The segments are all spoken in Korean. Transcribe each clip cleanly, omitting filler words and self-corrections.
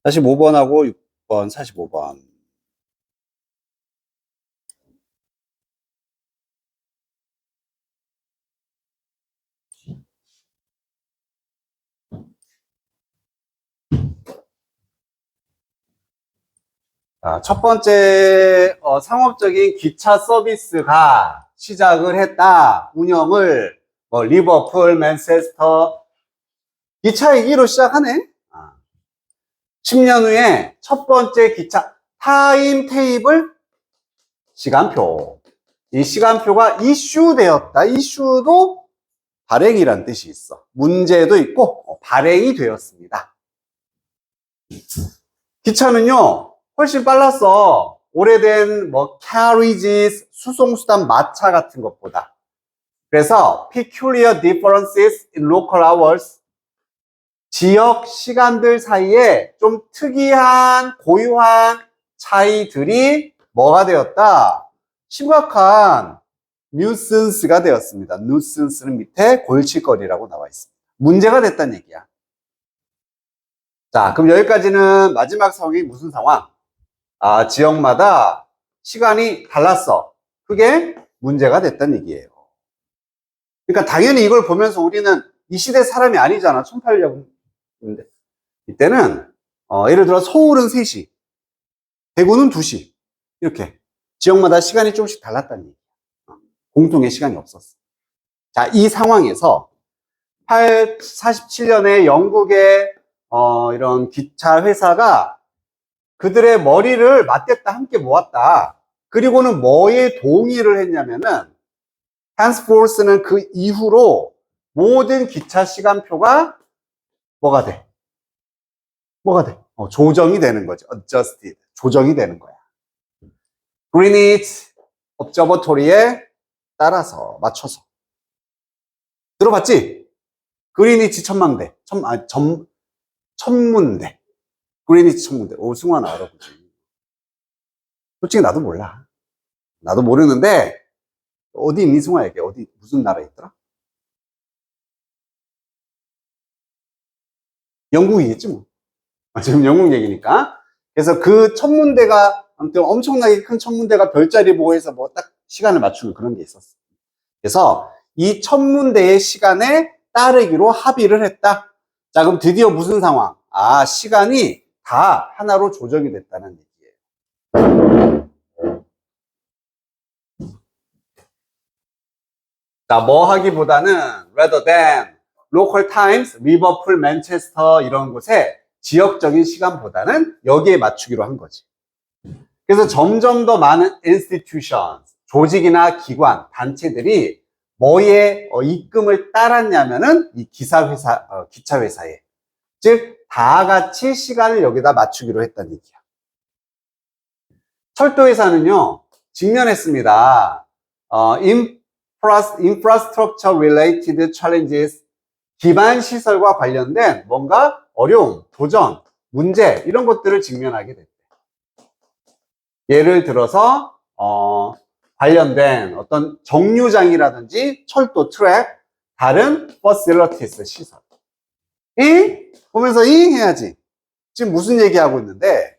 45번하고 6번, 45번. 첫 번째, 상업적인 기차 서비스가 시작을 했다. 운영을, 리버풀, 맨체스터, 기차 얘기로 시작하네. 10년 후에 첫 번째 기차, 타임 테이블, 시간표. 이 시간표가 이슈되었다. 이슈도 발행이란 뜻이 있어. 문제도 있고, 발행이 되었습니다. 기차는요, 훨씬 빨랐어. 오래된 carriages, 수송수단 마차 같은 것보다. 그래서 peculiar differences in local hours, 지역 시간들 사이에 좀 특이한 고유한 차이들이 뭐가 되었다? 심각한 nuisance가 되었습니다. nuisance는 밑에 골칫거리라고 나와 있습니다. 문제가 됐다는 얘기야. 자, 그럼 여기까지는 마지막 상황이 무슨 상황? 지역마다 시간이 달랐어. 그게 문제가 됐다는 얘기예요. 그러니까 당연히 이걸 보면서 우리는 이 시대 사람이 아니잖아. 1800년인데. 이때는 예를 들어 서울은 3시, 대구는 2시. 이렇게 지역마다 시간이 조금씩 달랐다는 얘기야. 공통의 시간이 없었어. 자, 이 상황에서 47년에 영국의 이런 기차 회사가 그들의 머리를 맞댔다, 함께 모았다. 그리고는 뭐에 동의를 했냐면은, henceforth는 그 이후로 모든 기차 시간표가 뭐가 돼? 뭐가 돼? 조정이 되는 거죠. adjusted. 조정이 되는 거야. Greenwich Observatory에 따라서, 맞춰서. 들어봤지? 그리니치 천망대. 천문대. 그리니치 천문대. 승환아 알아보지. 솔직히 나도 몰라. 나도 모르는데, 어디 있니, 승환에게? 어디, 무슨 나라에 있더라? 영국이겠지, 뭐. 지금 영국 얘기니까. 그래서 그 천문대가, 아무튼 엄청나게 큰 천문대가 별자리 보고 해서 뭐 딱 시간을 맞추는 그런 게 있었어. 그래서 이 천문대의 시간에 따르기로 합의를 했다. 자, 그럼 드디어 무슨 상황? 시간이 다 하나로 조정이 됐다는 얘기예요. 자, 뭐 하기보다는 rather than local times, 리버풀, 맨체스터 이런 곳에 지역적인 시간보다는 여기에 맞추기로 한 거지. 그래서 점점 더 많은 institutions, 조직이나 기관, 단체들이 뭐에 입금을 따랐냐면은 이 기차 회사에. 즉, 다 같이 시간을 여기다 맞추기로 했다는 얘기야. 철도회사는요, 직면했습니다. infrastructure related challenges, 기반 시설과 관련된 뭔가 어려움, 도전, 문제 이런 것들을 직면하게 됐대. 예를 들어서 관련된 어떤 정류장이라든지 철도 트랙, 다른 facilities 시설. 보면서 해야지. 지금 무슨 얘기하고 있는데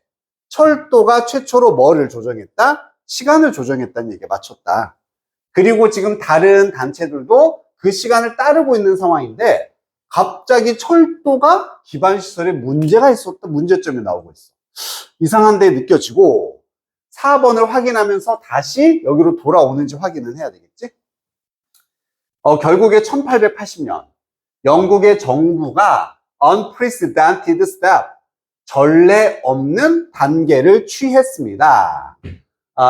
철도가 최초로 뭐를 조정했다? 시간을 조정했다는 얘기에 맞췄다. 그리고 지금 다른 단체들도 그 시간을 따르고 있는 상황인데 갑자기 철도가 기반시설에 문제가 있었다. 문제점이 나오고 있어. 이상한데 느껴지고 4번을 확인하면서 다시 여기로 돌아오는지 확인은 해야 되겠지? 결국에 1880년 영국의 정부가 unprecedented step, 전례 없는 단계를 취했습니다.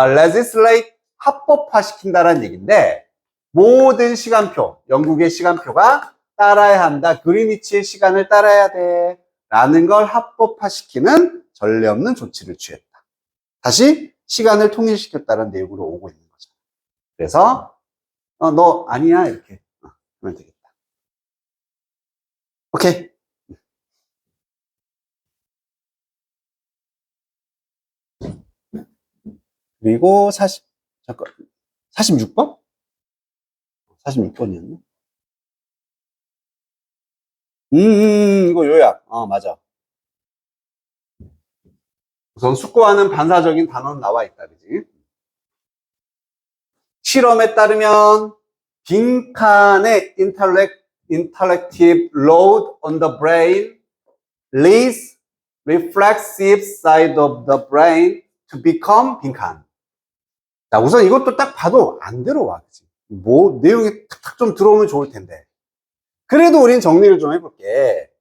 legislate, 합법화시킨다는 얘기인데 모든 시간표, 영국의 시간표가 따라야 한다. 그리니치의 시간을 따라야 돼. 라는 걸 합법화시키는 전례 없는 조치를 취했다. 다시 시간을 통일시켰다는 내용으로 오고 있는 거죠. 그래서 너 아니야 이렇게 하면 되겠다. 오케이. 그리고 46번? 46번이었나? 이거 요약. 맞아. 우선 숙고하는 반사적인 단어는 나와 있다, 그지? 실험에 따르면 빈칸의 intellective load on the brain leads reflexive side of the brain to become 빈칸. 자, 우선 이것도 딱 봐도 안 들어와. 그치? 뭐, 내용이 탁탁 좀 들어오면 좋을 텐데. 그래도 우린 정리를 좀 해볼게.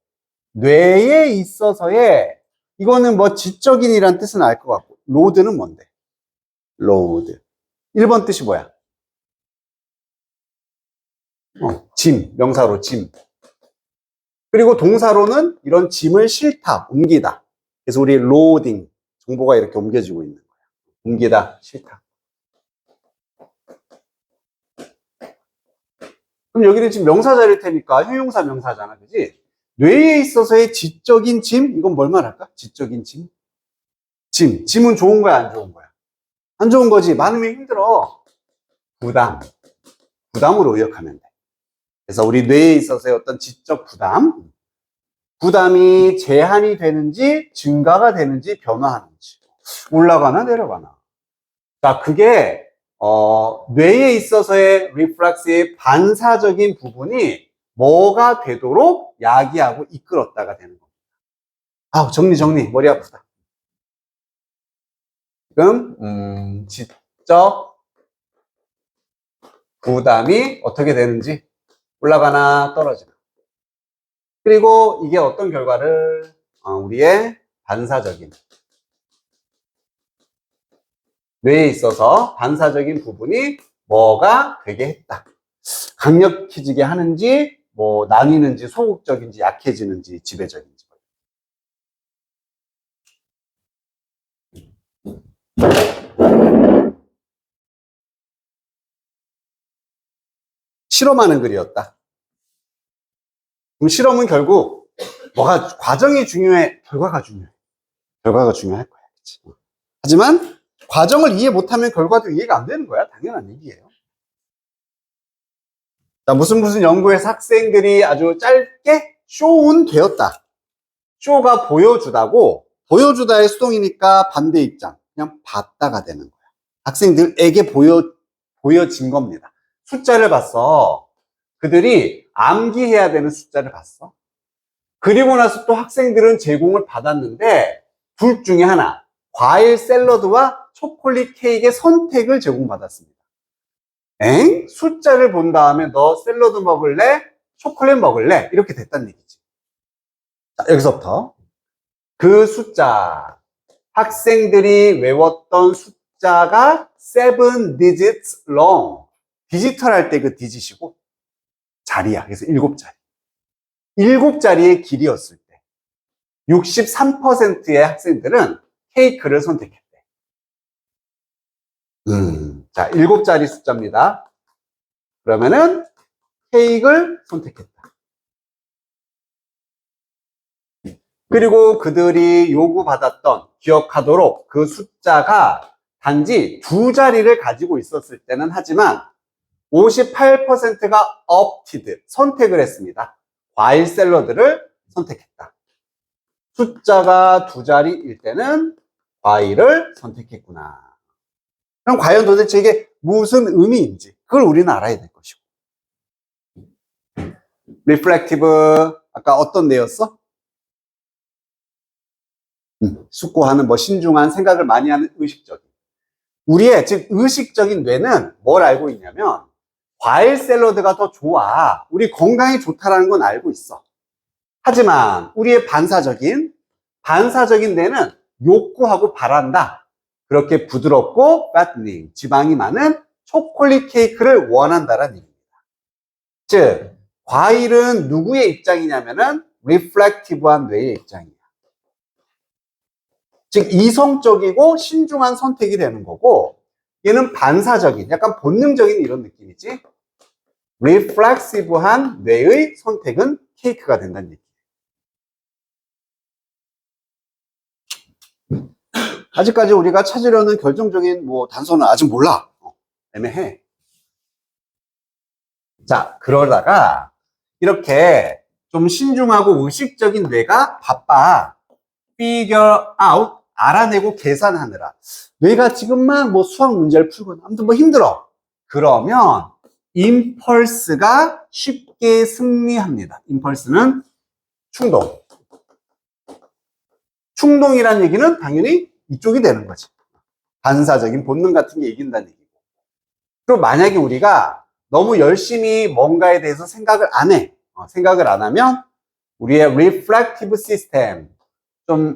뇌에 있어서의, 이거는 뭐 지적인이란 뜻은 알 것 같고, 로드는 뭔데? 로드. 1번 뜻이 뭐야? 짐, 명사로 짐. 그리고 동사로는 이런 짐을 실다, 옮기다. 그래서 우리 로딩, 정보가 이렇게 옮겨지고 있는 거야. 옮기다, 실다. 그럼 여기는 지금 명사자일 테니까 형용사 명사잖아, 그지? 뇌에 있어서의 지적인 짐, 이건 뭘 말할까? 지적인 짐? 짐은 좋은 거야, 안 좋은 거야? 안 좋은 거지. 많으면 힘들어. 부담으로 의역하면 돼. 그래서 우리 뇌에 있어서의 어떤 지적 부담이 제한이 되는지 증가가 되는지 변화하는지 올라가나 내려가나. 자, 그게 뇌에 있어서의 리플렉스의 반사적인 부분이 뭐가 되도록 야기하고 이끌었다가 되는 겁니다. 아우, 정리 머리 아프다. 지금 지적 부담이 어떻게 되는지 올라가나 떨어지나. 그리고 이게 어떤 결과를 우리의 반사적인 뇌에 있어서 반사적인 부분이 뭐가 되게 했다. 강력해지게 하는지, 뭐 나뉘는지, 소극적인지, 약해지는지, 지배적인지. 실험하는 글이었다. 그럼 실험은 결국 뭐가 과정이 중요해, 결과가 중요해. 결과가 중요할 거야. 그치? 하지만 과정을 이해 못하면 결과도 이해가 안 되는 거야. 당연한 얘기예요. 자, 무슨 연구에서 학생들이 아주 짧게 쇼운 되었다. 쇼가 보여주다의 수동이니까 반대 입장. 그냥 봤다가 되는 거야. 학생들에게 보여진 겁니다. 숫자를 봤어. 그들이 암기해야 되는 숫자를 봤어. 그리고 나서 또 학생들은 제공을 받았는데 둘 중에 하나, 과일 샐러드와 초콜릿 케이크의 선택을 제공받았습니다. 숫자를 본 다음에 너 샐러드 먹을래? 초콜릿 먹을래? 이렇게 됐다는 얘기지. 자, 여기서부터 그 숫자, 학생들이 외웠던 숫자가 7 digits long. 디지털 할 때 그 디짓이고 자리야. 그래서 7자리. 7자리의 길이었을 때 63%의 학생들은 케이크를 선택했대. 자, 7자리 숫자입니다. 그러면은 케이크를 선택했다. 그리고 그들이 요구받았던, 기억하도록 그 숫자가 단지 2자리를 가지고 있었을 때는 하지만 58%가 opted, 선택을 했습니다. 과일 샐러드를 선택했다. 숫자가 2자리일 때는 과일을 선택했구나. 그럼 과연 도대체 이게 무슨 의미인지 그걸 우리는 알아야 될 것이고. reflective, 아까 어떤 뇌였어? 숙고하는, 신중한, 생각을 많이 하는 의식적인. 우리의, 즉, 의식적인 뇌는 뭘 알고 있냐면, 과일 샐러드가 더 좋아. 우리 건강에 좋다라는 건 알고 있어. 하지만, 우리의 반사적인 뇌는 욕구하고 바란다. 그렇게 부드럽고, fattening, 지방이 많은 초콜릿 케이크를 원한다라는 얘기입니다. 즉, 과일은 누구의 입장이냐면은, reflective한 뇌의 입장이에요. 즉 이성적이고 신중한 선택이 되는 거고, 얘는 반사적인, 약간 본능적인 이런 느낌이지. reflexive한 뇌의 선택은 케이크가 된다는 얘기. 아직까지 우리가 찾으려는 결정적인 단서는 아직 몰라. 애매해. 자, 그러다가 이렇게 좀 신중하고 의식적인 뇌가 바빠. figure out 알아내고 계산하느라 뇌가 지금 막 뭐 수학 문제를 풀거나 아무튼 뭐 힘들어. 그러면 임펄스가 쉽게 승리합니다. 임펄스는 충동. 충동이란 얘기는 당연히 이쪽이 되는 거지. 반사적인 본능 같은 게 이긴다는 얘기고. 그리고 만약에 우리가 너무 열심히 뭔가에 대해서 생각을 안 해. 생각을 안 하면 우리의 reflective system, 좀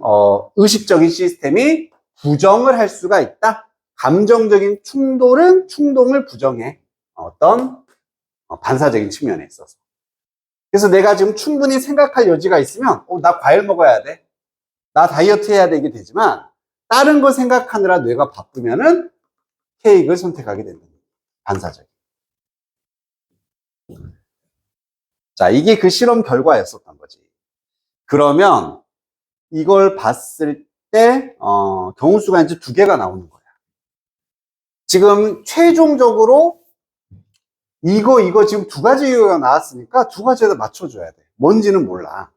의식적인 시스템이 부정을 할 수가 있다. 감정적인 충동을 부정해. 어떤 반사적인 측면에 있어서. 그래서 내가 지금 충분히 생각할 여지가 있으면 나 과일 먹어야 돼. 나 다이어트 해야 되게 되지만 다른 거 생각하느라 뇌가 바쁘면은 케이크를 선택하게 된다. 반사적인. 자, 이게 그 실험 결과였었던 거지. 그러면 이걸 봤을 때 경우수가 이제 2개가 나오는 거야. 지금 최종적으로 이거 지금 2가지 이유가 나왔으니까 2가지에다 맞춰줘야 돼. 뭔지는 몰라.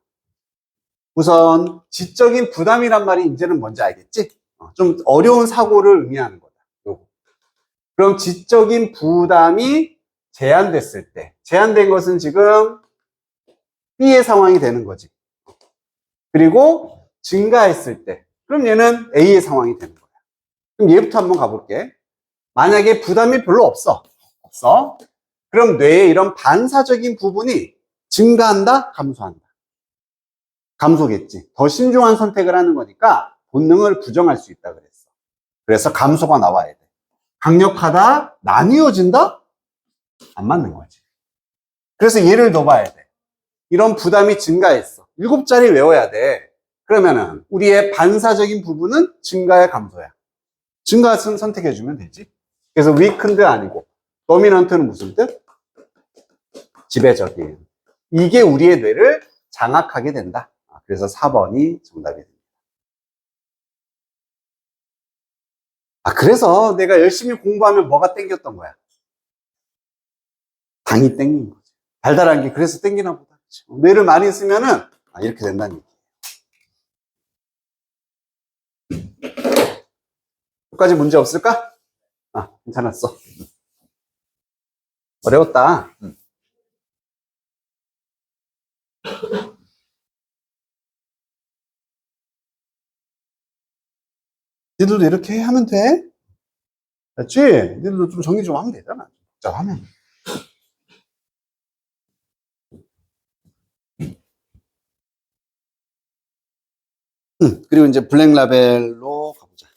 우선 지적인 부담이란 말이 이제는 뭔지 알겠지? 좀 어려운 사고를 의미하는 거다. 요거. 그럼 지적인 부담이 제한됐을 때, 제한된 것은 지금 B의 상황이 되는 거지. 그리고 증가했을 때, 그럼 얘는 A의 상황이 되는 거야. 그럼 얘부터 한번 가볼게. 만약에 부담이 별로 없어. 그럼 뇌의 이런 반사적인 부분이 증가한다? 감소한다? 감소겠지. 더 신중한 선택을 하는 거니까 본능을 부정할 수 있다 그랬어. 그래서 감소가 나와야 돼. 강력하다? 나뉘어진다? 안 맞는 거지. 그래서 예를 넣어봐야 돼. 이런 부담이 증가했어. 7자리 외워야 돼. 그러면은 우리의 반사적인 부분은 증가야 감소야? 증가는 선택해주면 되지. 그래서 weakened 아니고 dominant는 무슨 뜻? 지배적인. 이게 우리의 뇌를 장악하게 된다. 그래서 4번이 정답이 됩니다. 그래서 내가 열심히 공부하면 뭐가 땡겼던 거야? 당이 땡긴 거지. 달달한 게 그래서 땡기나 보다. 뇌를 많이 쓰면은 이렇게 된다는 얘기. 여기까지 문제 없을까? 괜찮았어. 어려웠다. 니들도 이렇게 하면 돼? 알지? 니들도 좀 정리 좀 하면 되잖아. 복잡하면. 그리고 이제 블랙 라벨로 가보자.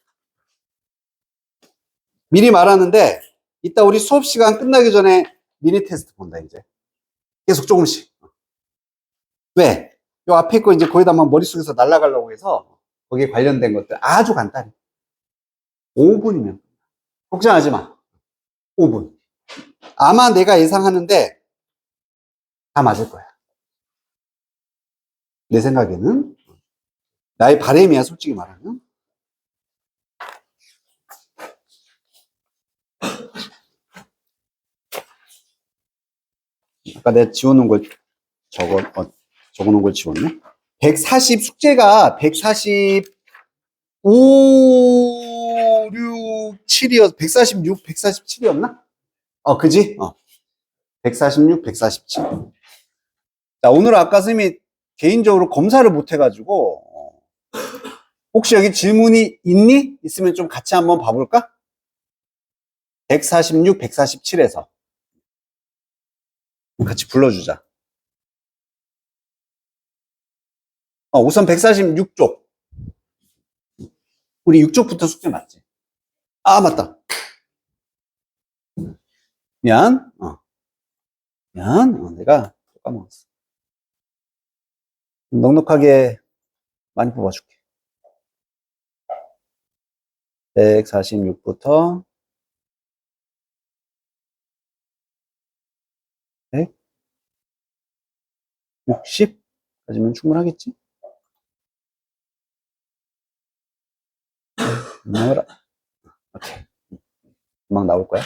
미리 말하는데 이따 우리 수업 시간 끝나기 전에 미니 테스트 본다 이제. 계속 조금씩. 왜? 요 앞에 거 이제 거의 다 막 머릿속에서 날아가려고 해서 거기에 관련된 것들 아주 간단해. 5분이면 걱정하지 마. 5분. 아마 내가 예상하는데 다 맞을 거야. 내 생각에는. 나의 바람이야 솔직히 말하면. 아까 내가 지워놓은 걸 적어놓은 걸 지웠네. 140 숙제가 145, 6, 7이었, 146, 147이었나? 그지? 146, 147. 자, 오늘 아까 선생님이 개인적으로 검사를 못 해가지고, 혹시 여기 질문이 있니? 있으면 좀 같이 한번 봐볼까? 146, 147에서. 같이 불러주자. 우선 146쪽. 우리 6쪽부터 숙제 맞지? 맞다. 미안. 내가 까먹었어. 넉넉하게 많이 뽑아줄게. 146부터 160까지면 충분하겠지? 나와라. 오케이. 금방 나올 거야.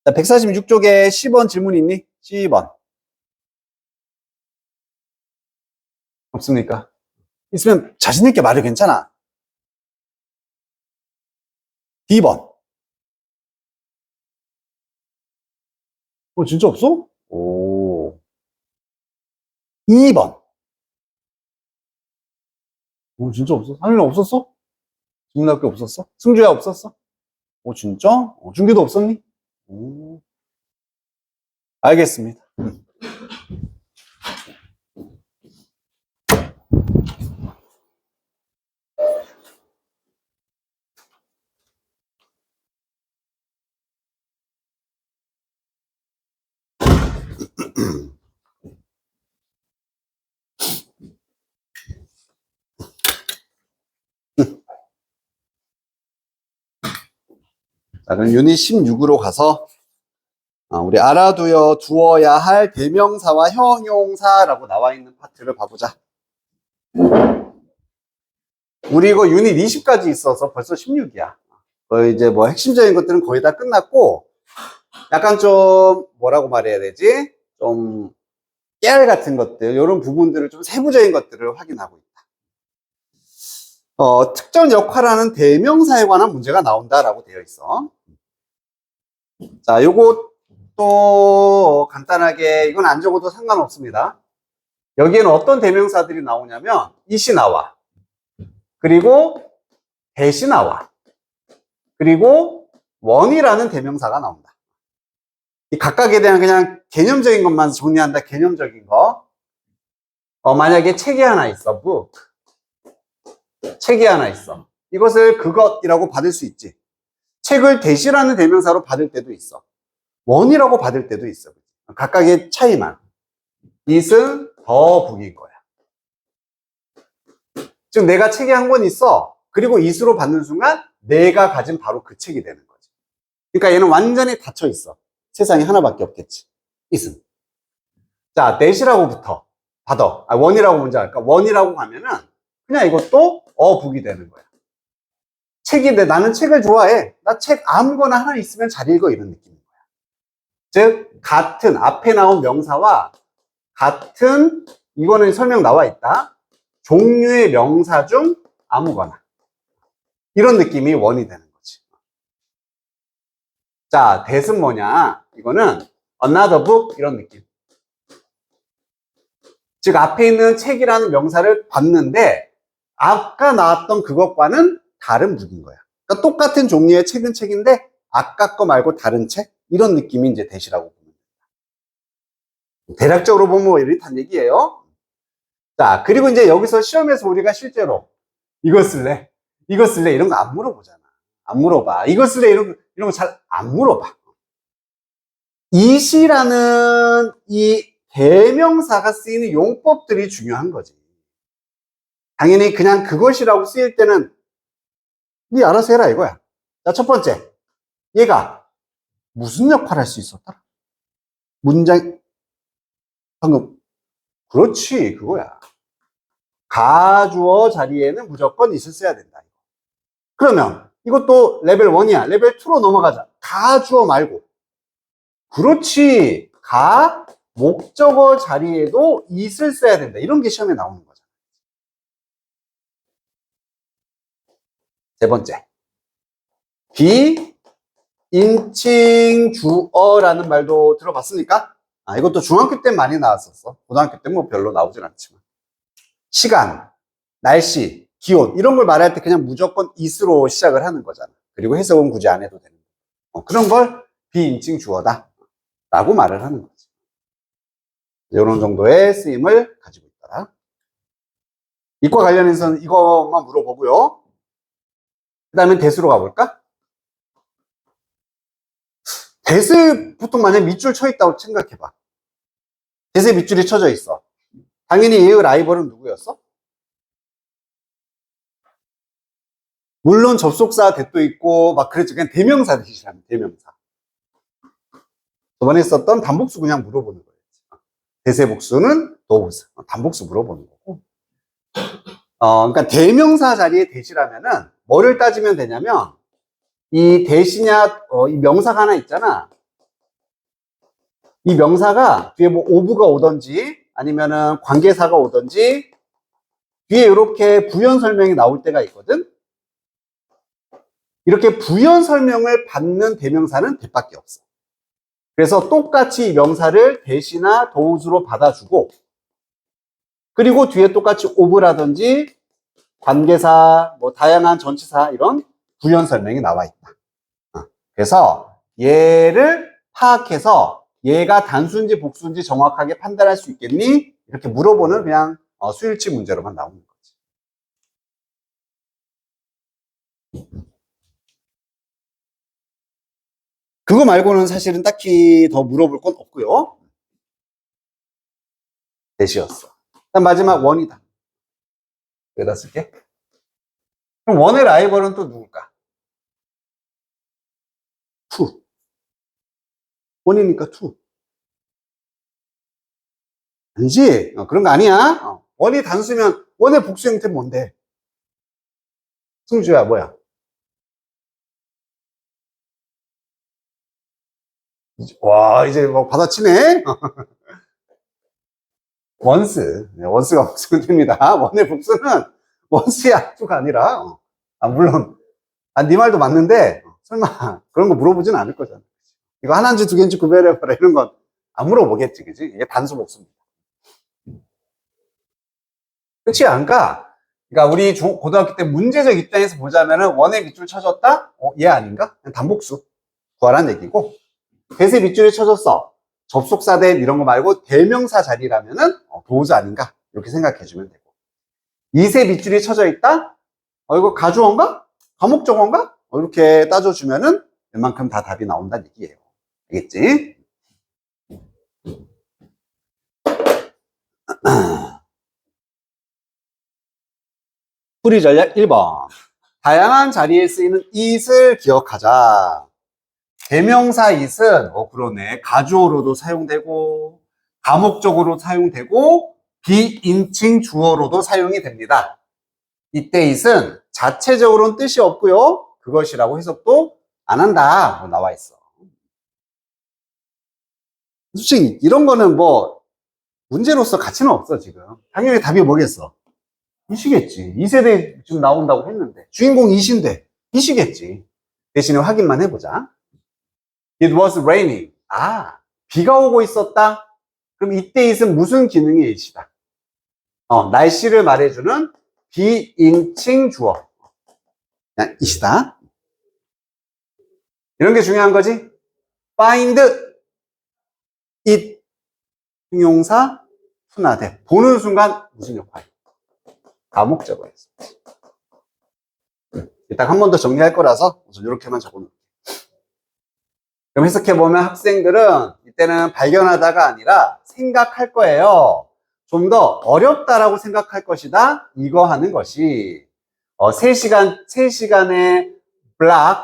자, 146쪽에 10번 질문 있니? 10번. 없습니까? 있으면 자신있게 말해 괜찮아. B번. 진짜 없어? 오. 2번. 진짜 없어? 상일은 없었어? 국민학교 없었어? 승주야 없었어? 진짜? 준규도 없었니? 알겠습니다. 자, 그럼 유닛 16으로 가서 우리 두어야 할 대명사와 형용사라고 나와 있는 파트를 봐보자. 우리 이거 유닛 20까지 있어서 벌써 16이야. 이제 뭐 핵심적인 것들은 거의 다 끝났고, 약간 좀 뭐라고 말해야 되지? 좀 깨알 같은 것들, 이런 부분들을 좀 세부적인 것들을 확인하고 있다. 특정 역할하는 대명사에 관한 문제가 나온다라고 되어 있어. 자, 요것도 간단하게, 이건 안 적어도 상관없습니다. 여기에는 어떤 대명사들이 나오냐면, it이 나와. 그리고 that이 나와. 그리고 one이라는 대명사가 나온다. 이 각각에 대한 그냥 개념적인 것만 정리한다. 개념적인 거. 만약에 책이 하나 있어. book. 책이 하나 있어. 이것을 그것이라고 받을 수 있지. 책을 that이라는 대명사로 받을 때도 있어. one이라고 받을 때도 있어. 각각의 차이만. it은 더 book인 거야. 즉 내가 책이 한 권 있어. 그리고 it으로 받는 순간 내가 가진 바로 그 책이 되는 거지. 그러니까 얘는 완전히 닫혀 있어. 세상에 하나밖에 없겠지. it은. 자, that이라고부터 받아. one이라고 먼저 할까? one이라고 가면은 그냥 이것도 book이 되는 거야. 책인데 나는 책을 좋아해. 나 책 아무거나 하나 있으면 잘 읽어. 이런 느낌인 거야. 즉 같은 앞에 나온 명사와 같은 이거는 설명 나와 있다. 종류의 명사 중 아무거나. 이런 느낌이 one이 되는 거지. 자, that은 뭐냐? 이거는 another book 이런 느낌. 즉 앞에 있는 책이라는 명사를 봤는데 아까 나왔던 그것과는 다른 book인 거야. 그러니까 똑같은 종류의 책은 책인데 아까 거 말고 다른 책? 이런 느낌이 이제 that이라고 보면 됩니다. 대략적으로 보면 이렇단 얘기예요. 자, 그리고 이제 여기서 시험에서 우리가 실제로 이거 쓸래? 이거 쓸래? 이런 거 안 물어보잖아. 안 물어봐. 이거 쓸래? 이런 거 잘 안 물어봐. it이라는 이 대명사가 쓰이는 용법들이 중요한 거지. 당연히 그냥 그것이라고 쓰일 때는 네 알아서 해라 이거야. 자, 첫 번째. 얘가 무슨 역할을 할 수 있었더라? 문장 방금 그렇지 그거야. 가주어 자리에는 무조건 있었어야 된다. 그러면 이것도 레벨 1이야. 레벨 2로 넘어가자. 가주어 말고. 그렇지. 목적어 자리에도 it을 써야 된다. 이런 게 시험에 나오는 거잖아. 세 번째. 비인칭 주어라는 말도 들어봤습니까? 이것도 중학교 때 많이 나왔었어. 고등학교 때 뭐 별로 나오진 않지만. 시간, 날씨, 기온 이런 걸 말할 때 그냥 무조건 it으로 시작을 하는 거잖아. 그리고 해석은 굳이 안 해도 되는 거. 그런 걸 비인칭 주어다 라고 말을 하는 거지. 이런 정도의 쓰임을 가지고 있더라. 이과 관련해서는 이것만 물어보고요. 그 다음에 대수로 가볼까? 대수에 보통 만약에 밑줄 쳐 있다고 생각해봐. 대수에 밑줄이 쳐져 있어. 당연히 얘의 라이벌은 누구였어? 물론 접속사 대도 있고 막 그랬죠. 그냥 대명사 대시라는 대명사. 저번에 썼던 단복수 그냥 물어보는 거예요. 대세복수는 도부사. 단복수 물어보는 거고. 그러니까 대명사 자리에 대시라면은 뭐를 따지면 되냐면 이 대시냐 이 명사가 하나 있잖아. 이 명사가 뒤에 뭐 오브가 오던지 아니면은 관계사가 오던지 뒤에 이렇게 부연 설명이 나올 때가 있거든. 이렇게 부연 설명을 받는 대명사는 that밖에 없어. 그래서 똑같이 이 명사를 that이나 those로 받아주고, 그리고 뒤에 똑같이 of라든지 관계사, 뭐 다양한 전치사 이런 부연 설명이 나와 있다. 그래서 얘를 파악해서 얘가 단수인지 복수인지 정확하게 판단할 수 있겠니? 이렇게 물어보는 그냥 수일치 문제로만 나오는 거지. 그거 말고는 사실은 딱히 더 물어볼 건 없고요. that이었어. 그다음 마지막 원이다. 여기다 쓸게. 그럼 원의 라이벌은 또 누굴까? 투. 원이니까 투. 아니지? 그런 거 아니야. 원이 단수면 원의 복수 형태 뭔데? 승주야, 뭐야? 와, 이제 뭐 받아치네? 원스. 원스가 복수가 됩니다. 원의 복수는 원스의 악수가 아니라, 물론, 네 말도 맞는데, 설마 그런 거 물어보진 않을 거잖아. 이거 하나인지 두 개인지 구별해봐라. 이런 건 안 물어보겠지, 그지? 이게 단수 복수입니다. 그렇지 않을까? 그러니까 우리 고등학교 때 문제적 입장에서 보자면은 원의 밑줄 쳐줬다? 얘 아닌가? 그냥 단복수. 구하란 얘기고. 대세 밑줄에 쳐줬어. 접속사 대 이런 거 말고 대명사 자리라면은 도우즈 아닌가? 이렇게 생각해 주면 되고. 이세 밑줄이 쳐져 있다? 이거 가주어인가? 과목적어인가? 이렇게 따져주면은 웬만큼 다 답이 나온다는 얘기예요. 알겠지? 풀이 전략 1번. 다양한 자리에 쓰이는 it을 기억하자. 대명사 it은 그러네. 가주어로도 사용되고 과목적으로 사용되고 비인칭 주어로도 사용이 됩니다. 이때 it은 자체적으로는 뜻이 없고요. 그것이라고 해석도 안 한다. 나와 있어. 솔직히 이런 거는 뭐 문제로서 가치는 없어 지금. 당연히 답이 뭐겠어? 이시겠지. 2세대 지금 나온다고 했는데 주인공 이신데 이시겠지. 대신에 확인만 해보자. It was raining. 비가 오고 있었다. 그럼 이때 it은 무슨 기능의 it이다? 날씨를 말해주는 비인칭 주어. 그냥 it이다. 이런 게 중요한 거지. Find it. 형용사 순화돼. 보는 순간 무슨 역할? 과목적어였어. 이따 한 번 더 정리할 거라서 우선 이렇게만 적어놓을게. 그럼 해석해보면 학생들은 이때는 발견하다가 아니라 생각할 거예요. 좀 더 어렵다라고 생각할 것이다. 이거 하는 것이 3시간의 block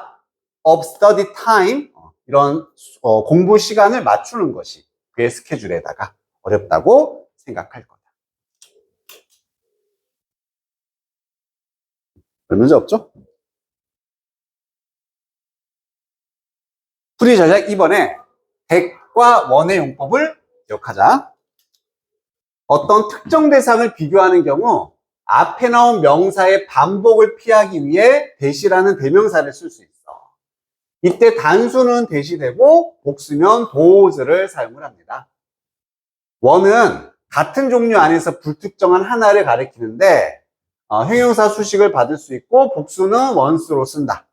of study time 이런 공부 시간을 맞추는 것이 그의 스케줄에다가 어렵다고 생각할 거다. 별 문제 없죠? 풀이 전략 2번에 that과 원의 용법을 기억하자. 어떤 특정 대상을 비교하는 경우 앞에 나온 명사의 반복을 피하기 위해 that이라는 대명사를 쓸 수 있어. 이때 단수는 that이 되고 복수면 does를 사용을 합니다. 원은 같은 종류 안에서 불특정한 하나를 가리키는데 형용사 수식을 받을 수 있고 복수는 once로 쓴다.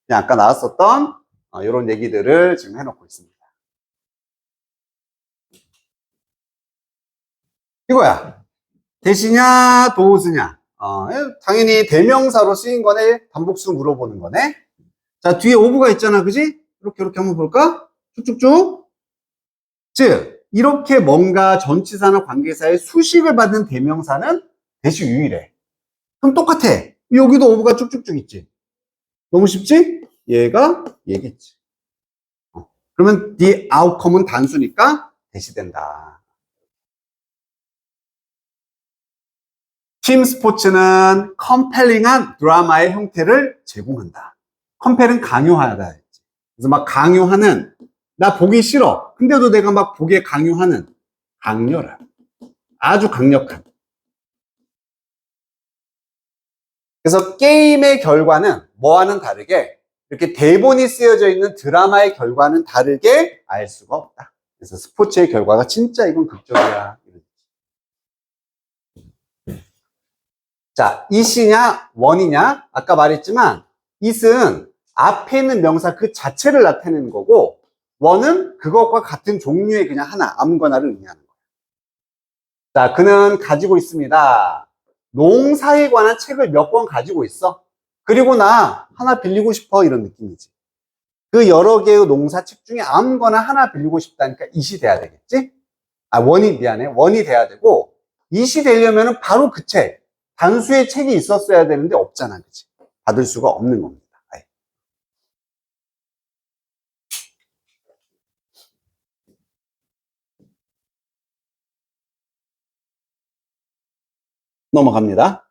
그냥 아까 나왔었던 이런 얘기들을 지금 해놓고 있습니다. 이거야. that이냐 does냐. 당연히 대명사로 쓰인 거네. 반복수 물어보는 거네. 자, 뒤에 ove가 있잖아, 그지? 이렇게 한번 볼까? 쭉쭉쭉. 즉 이렇게 뭔가 전치사나 관계사의 수식을 받는 대명사는 that이 유일해. 그럼 똑같아. 여기도 ove가 쭉쭉쭉 있지. 너무 쉽지? 얘가 얘겠지. 그러면 the outcome은 단수니까 that이 된다. 팀 스포츠는 컴펠링한 드라마의 형태를 제공한다. 컴펠은 강요하다. 그래서 막 강요하는, 나 보기 싫어. 근데도 내가 막 보기에 강요하는 강렬한, 아주 강력한. 그래서 게임의 결과는 뭐와는 다르게 이렇게 대본이 쓰여져 있는 드라마의 결과는 다르게 알 수가 없다. 그래서 스포츠의 결과가 진짜 이건 극적이야. 자, it이냐 원이냐 아까 말했지만 it은 앞에 있는 명사 그 자체를 나타내는 거고 원은 그것과 같은 종류의 그냥 하나 아무거나를 의미하는 거예요. 자, 그는 가지고 있습니다. 농사에 관한 책을 몇 권 가지고 있어. 그리고 나 하나 빌리고 싶어 이런 느낌이지. 그 여러 개의 농사책 중에 아무거나 하나 빌리고 싶다니까 it이 돼야 되겠지? 원이 돼야 되고 it이 되려면 바로 그 책, 단수의 책이 있었어야 되는데 없잖아, 그치? 받을 수가 없는 겁니다. 아예. 넘어갑니다.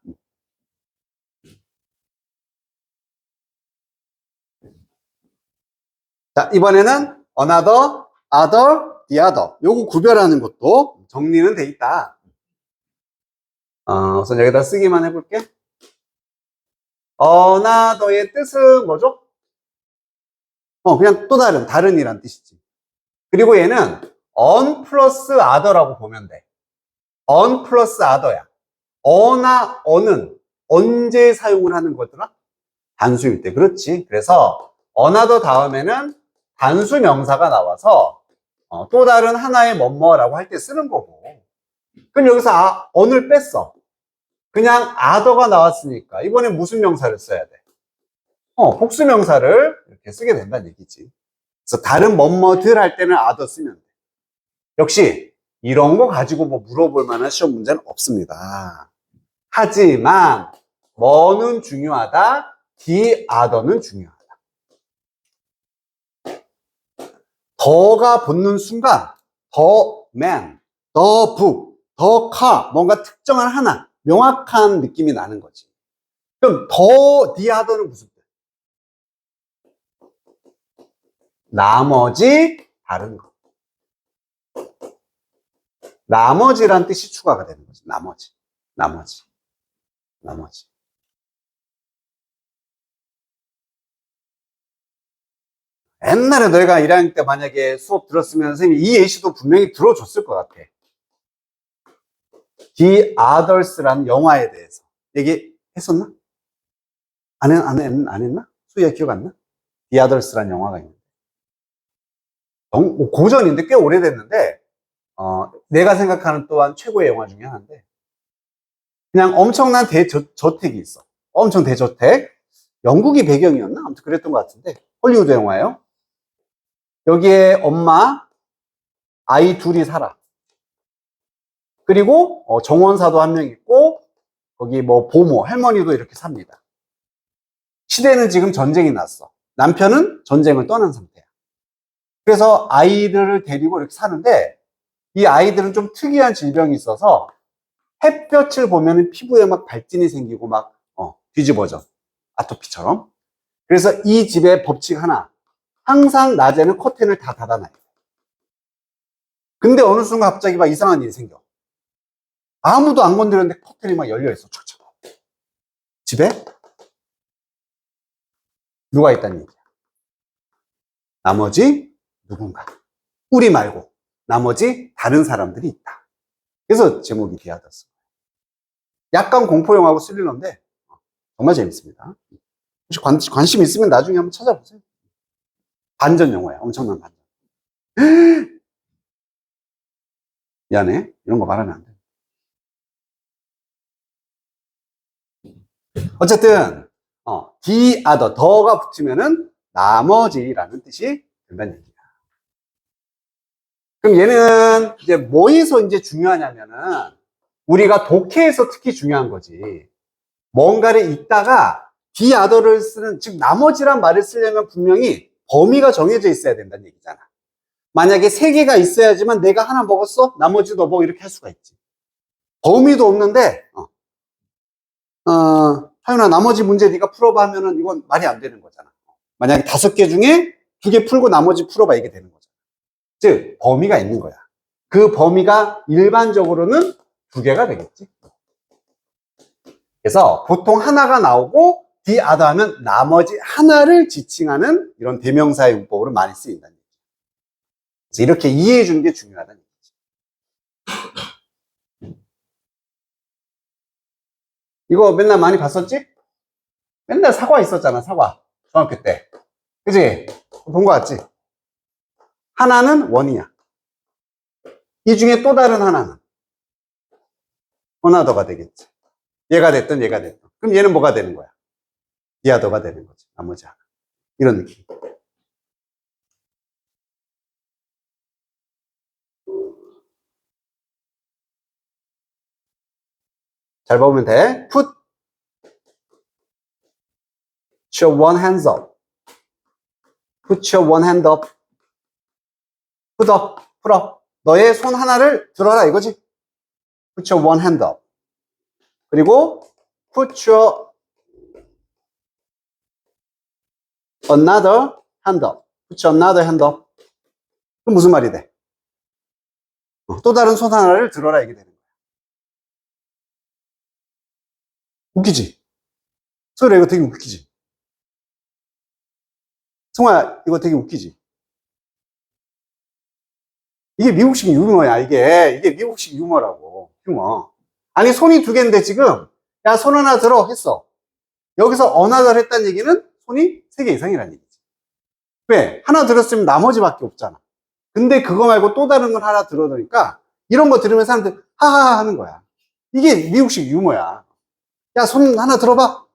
자, 이번에는 another, other, the other. 요거 구별하는 것도 정리는 돼 있다. 우선 여기다 쓰기만 해볼게. another의 뜻은 뭐죠? 그냥 또 다른이란 뜻이지. 그리고 얘는 on 플러스 other라고 보면 돼. on 플러스 other야. 어나 어는 언제 사용을 하는 거더라? 단수일 때. 그렇지. 그래서 another 다음에는 단수 명사가 나와서 또 다른 하나의 뭐뭐라고 할 때 쓰는 거고. 그럼 여기서 on을 뺐어. 그냥 other가 나왔으니까 이번에 무슨 명사를 써야 돼? 복수 명사를 이렇게 쓰게 된다는 얘기지. 그래서 다른 뭐뭐들 할 때는 other 쓰면 돼. 역시 이런 거 가지고 뭐 물어볼 만한 시험 문제는 없습니다. 하지만 뭐는 중요하다? the other는 중요하다. 더가 붙는 순간 the man, the book, the car 뭔가 특정한 하나 명확한 느낌이 나는 거지. 그럼 the other는 무슨 뜻? 나머지 다른 거. 나머지란 뜻이 추가가 되는 거지. 나머지. 옛날에 너희가 1학년 때 만약에 수업 들었으면 선생님이 이 예시도 분명히 들어줬을 것 같아. The Others라는 영화에 대해서 얘기했었나? 안 했나? 수희야 기억 안 나? The Others라는 영화가 있는데. 고전인데 꽤 오래됐는데 내가 생각하는 또한 최고의 영화 중에 하나인데 그냥 엄청난 대저택이 있어. 엄청 대저택. 영국이 배경이었나? 아무튼 그랬던 것 같은데 헐리우드 영화예요. 여기에 엄마, 아이 둘이 살아. 그리고 정원사도 한 명 있고 거기 뭐 보모, 할머니도 이렇게 삽니다. 시대는 지금 전쟁이 났어. 남편은 전쟁을 떠난 상태야. 그래서 아이들을 데리고 이렇게 사는데 이 아이들은 좀 특이한 질병이 있어서 햇볕을 보면 피부에 막 발진이 생기고 막 뒤집어져. 아토피처럼. 그래서 이 집의 법칙 하나. 항상 낮에는 커튼을 다 닫아놔요. 근데 어느 순간 갑자기 막 이상한 일이 생겨. 아무도 안 건드렸는데 커튼이 막 열려있어. 촥촥. 집에 누가 있다는 얘기야. 나머지 누군가. 우리 말고 나머지 다른 사람들이 있다. 그래서 제목이 디아더스. 약간 공포영화하고 스릴러인데 정말 재밌습니다. 혹시 관심 있으면 나중에 한번 찾아보세요. 반전 영화야. 엄청난 반전. 미안해. 이런 거 말하면 안 돼. 어쨌든 the other, 더가 붙으면은 나머지라는 뜻이 된다는 얘기야. 그럼 얘는 이제 뭐에서 이제 중요하냐면은 우리가 독해에서 특히 중요한 거지. 뭔가를 읽다가 the other를 쓰는, 즉 나머지란 말을 쓰려면 분명히 범위가 정해져 있어야 된다는 얘기잖아. 만약에 3개가 있어야지만 내가 하나 먹었어? 나머지도 먹어 이렇게 할 수가 있지. 범위도 없는데 하윤아 나머지 문제 네가 풀어봐 하면은 이건 말이 안 되는 거잖아. 만약에 5개 중에 2개 풀고 나머지 풀어봐 이게 되는 거잖아. 즉 범위가 있는 거야. 그 범위가 일반적으로는 2개가 되겠지. 그래서 보통 하나가 나오고 the other 하면 나머지 하나를 지칭하는 이런 대명사의 문법으로 많이 쓰인다는 얘기죠. 그래서 이렇게 이해해 주는 게 중요하다는 얘기죠. 이거 맨날 많이 봤었지? 맨날 사과 있었잖아, 사과. 중학교 때. 그지? 본 거 같지? 하나는 원이야. 이 중에 또 다른 하나는 어나더가 되겠지. 얘가 됐든 얘가 됐든. 그럼 얘는 뭐가 되는 거야? 디아더가 되는 거지. 나머지 하나. 이런 느낌. 잘 보면 돼. Put your one hand up. Put your one hand up. Put up. Put up. 너의 손 하나를 들어라 이거지. Put your one hand up. 그리고 Put your another hand up. Put your another hand up. 그럼 무슨 말이 돼? 또 다른 손 하나를 들어라 이게 되는 거야. 웃기지? 소율아 이거 되게 웃기지? 승화야 이거 되게 웃기지? 이게 미국식 유머야 이게 미국식 유머라고. 유머. 아니 손이 두 개인데 지금 야 손 하나 들어 했어. 여기서 어나더를 했다는 얘기는 손이 세 개 이상이라는 얘기지. 왜? 하나 들었으면 나머지밖에 없잖아. 근데 그거 말고 또 다른 걸 하나 들어놓으니까 이런 거 들으면 사람들 하하하 하는 거야. 이게 미국식 유머야. 야 손 하나 들어봐.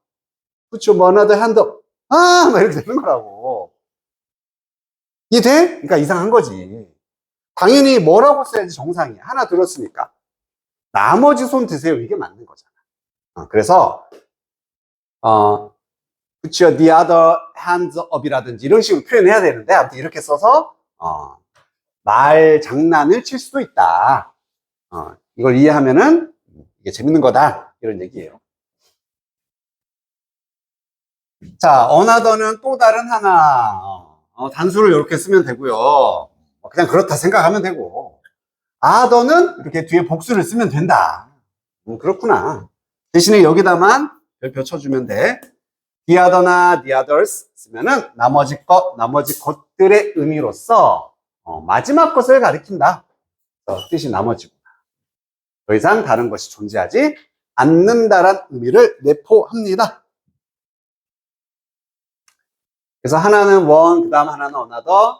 그쵸 뭐 another hand up. 아 막 이렇게 되는 거라고. 이해돼? 그러니까 이상한 거지. 당연히 뭐라고 써야지 정상이야. 하나 들었으니까. 나머지 손 드세요. 이게 맞는 거잖아. 그래서 put your the other hands up이라든지 이런 식으로 표현해야 되는데 아무튼 이렇게 써서 말 장난을 칠 수도 있다. 이걸 이해하면은 이게 재밌는 거다. 이런 얘기예요. 자, another는 또 다른 하나. 단수를 이렇게 쓰면 되고요. 그냥 그렇다 생각하면 되고. other는 이렇게 뒤에 복수를 쓰면 된다. 그렇구나. 대신에 여기다만 별표 쳐주면 돼. the other나 the others 쓰면은 나머지 것들의 의미로서 마지막 것을 가리킨다. 뜻이 나머지구나. 더 이상 다른 것이 존재하지 않는다란 의미를 내포합니다. 그래서 하나는 one, 그 다음 하나는 another,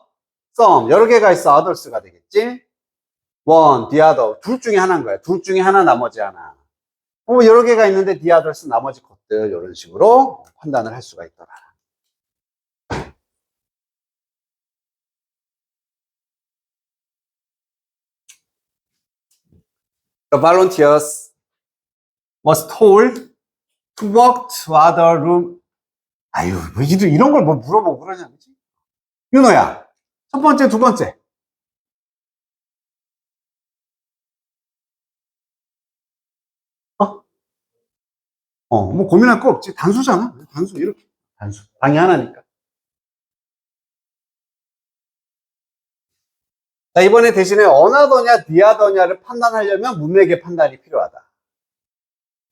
some, 여러 개가 있어 others가 되겠지. one, the other, 둘 중에 하나인 거야. 둘 중에 하나, 나머지 하나. 여러 개가 있는데 the others, 나머지 것들 이런 식으로 판단을 할 수가 있더라. The volunteers was told to walk to other room. 아유, 뭐 이런 걸 뭐 물어보고 그러냐, 그치? 윤호야, 첫 번째, 두 번째. 뭐 고민할 거 없지. 단수잖아. 단수, 이렇게. 단수. 방이 하나니까. 자, 이번에 대신에 어나더냐, 디아더냐를 판단하려면 문맥의 판단이 필요하다.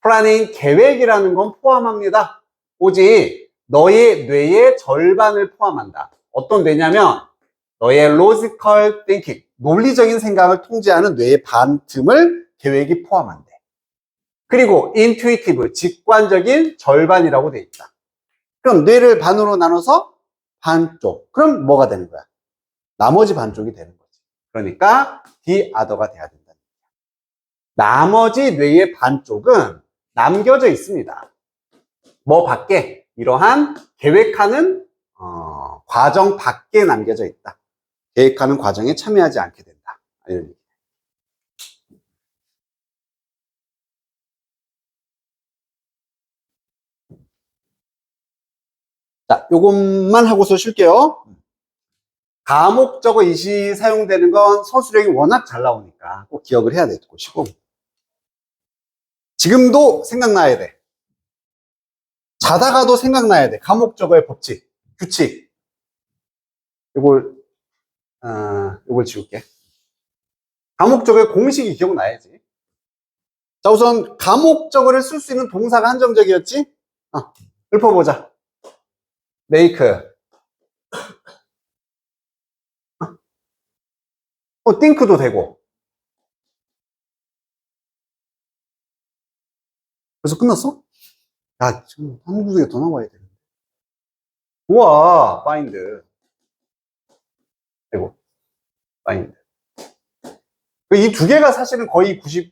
플래닝, 계획이라는 건 포함합니다. 오직 너의 뇌의 절반을 포함한다. 어떤 뇌냐면 너의 logical thinking, 논리적인 생각을 통제하는 뇌의 반틈을 계획이 포함한대. 그리고 intuitive, 직관적인 절반이라고 돼 있다. 그럼 뇌를 반으로 나눠서 반쪽. 그럼 뭐가 되는 거야? 나머지 반쪽이 되는 거지. 그러니까 the other가 돼야 된다. 나머지 뇌의 반쪽은 남겨져 있습니다. 뭐 밖에? 이러한 계획하는 과정 밖에 남겨져 있다. 계획하는 과정에 참여하지 않게 된다. 이런 얘기. 자, 요것만 하고서 쉴게요. 가목적어 이시 사용되는 건 서술형이 워낙 잘 나오니까 꼭 기억을 해야 될 것이고, 지금도 생각나야 돼. 자다가도 생각나야 돼. 가목적어의 법칙, 규칙. 요걸 지울게. 가목적어의 공식이 기억나야지. 자, 우선 가목적어를 쓸 수 있는 동사가 한정적이었지? 읊어보자. make. think도 되고. 벌써 끝났어? 야, 지금 한 구석에 더 나와야 돼. 우와, find. 되고, find. 이 두 개가 사실은 거의 90%.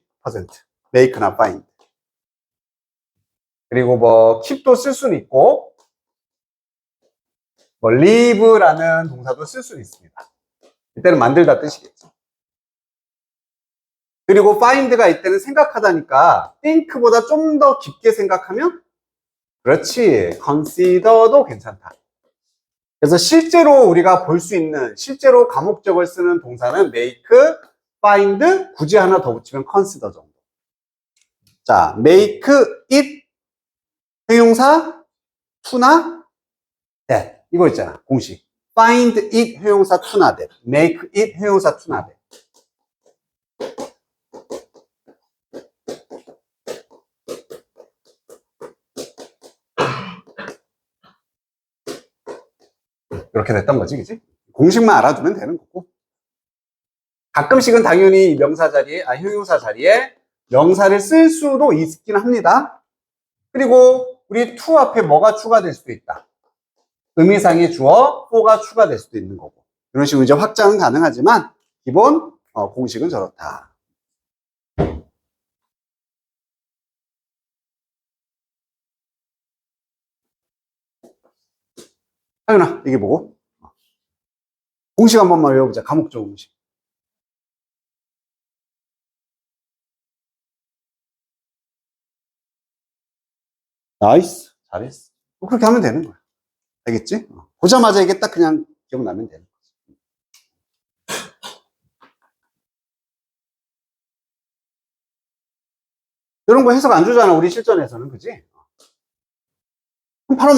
make나 find. 그리고 뭐, keep도 쓸 수는 있고, 뭐, leave라는 동사도 쓸 수는 있습니다. 이때는 만들다 뜻이겠죠. 그리고 find가 이때는 생각하다니까, think보다 좀 더 깊게 생각하면, 그렇지, consider도 괜찮다. 그래서 실제로 우리가 볼 수 있는, 실제로 가목적을 쓰는 동사는 make, find, 굳이 하나 더 붙이면 consider 정도. 자, make it 형용사 to나 that. 이거 있잖아, 공식. find it 형용사 to나 that. make it 형용사 to나 that. 이렇게 됐던 거지, 그지? 공식만 알아두면 되는 거고. 가끔씩은 당연히 명사 자리에, 형용사 자리에 명사를 쓸 수도 있긴 합니다. 그리고 우리 to 앞에 뭐가 추가될 수도 있다. 의미상의 주어, for가 추가될 수도 있는 거고. 이런 식으로 이제 확장은 가능하지만, 기본, 공식은 저렇다. 하윤아, 이게 뭐고? 공식 한 번만 외워보자. 가목적 공식. 나이스. 잘했어. 그렇게 하면 되는 거야. 알겠지? 보자마자 이게 딱 그냥 기억나면 되는 거지. 이런 거 해석 안 주잖아, 우리 실전에서는. 그지? 그럼 바로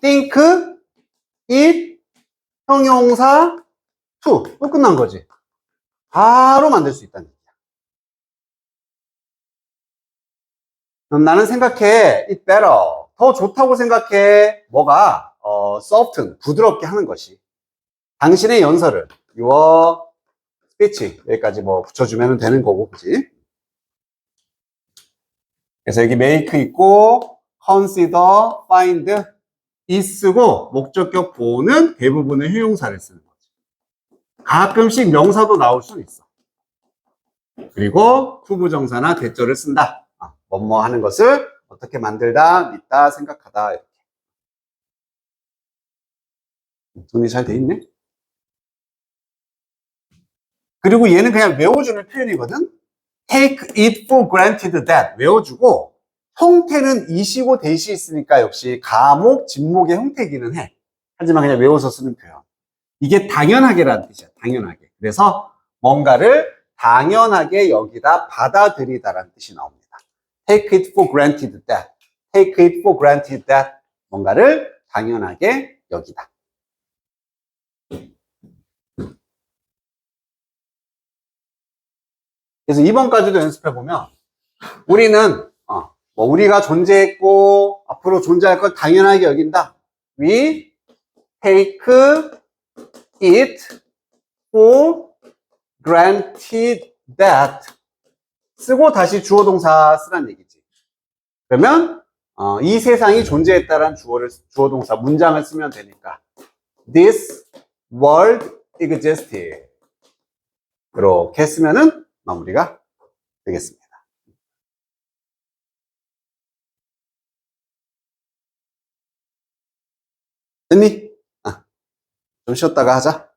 think, it, 형용사, to. 끝난 거지. 바로 만들 수 있다는 얘기야. 그럼 나는 생각해, it better. 더 좋다고 생각해. 뭐가? soften, 부드럽게 하는 것이. 당신의 연설을, your speech, 여기까지 뭐 붙여주면 되는 거고, 그지? 그래서 여기 make 있고, consider, find, 이 쓰고, 목적격 보호는 대부분의 형용사를 쓰는 거지. 가끔씩 명사도 나올 수는 있어. 그리고 투부정사나 대절을 쓴다. 뭐뭐 하는 것을 어떻게 만들다, 믿다, 생각하다. 이렇게. 정리 잘 돼 있네? 그리고 얘는 그냥 외워주는 표현이거든? take it for granted that. 외워주고, 형태는 이시고 대시 있으니까 역시 가목, 진목의 형태이기는 해. 하지만 그냥 외워서 쓰는 표현. 이게 당연하게라는 뜻이야. 당연하게. 그래서 뭔가를 당연하게 여기다 받아들이다라는 뜻이 나옵니다. take it for granted that. take it for granted that. 뭔가를 당연하게 여기다. 그래서 2번까지도 연습해보면 우리는 뭐 우리가 존재했고 앞으로 존재할 걸 당연하게 여긴다. We take it for granted that. 쓰고 다시 주어 동사 쓰란 얘기지. 그러면 이 세상이 존재했다라는 주어 동사 문장을 쓰면 되니까 This world existed. 그렇게 쓰면은 마무리가 되겠습니다. 됐니? 좀 쉬었다가 하자.